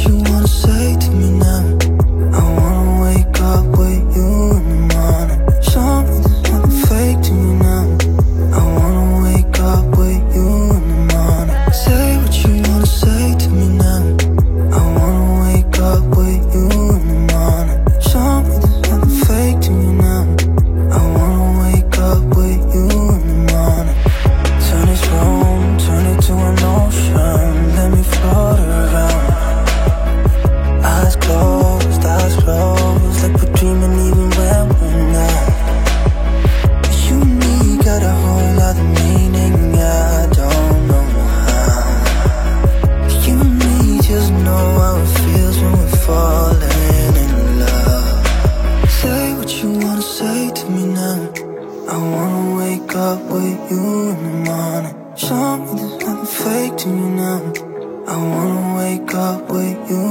you wanna say to me now. I wanna wake up with you in the morning. Show me there's nothing fake to me now. I wanna wake up with you in the morning. Say what you wanna say to me now. I wanna wake up with you in the morning. Show me there's nothing fake to me now. I wanna wake up with you in the morning. Turn this room, turn it to an ocean. Let me float around. Eyes closed, like we're dreaming even when we're not. You and me got a whole other meaning, I don't know how. You and me just know how it feels when we're falling in love. Say what you wanna say to me now. I wanna wake up with you in the morning. Show me there's nothing fake to me now. I wanna wake up with you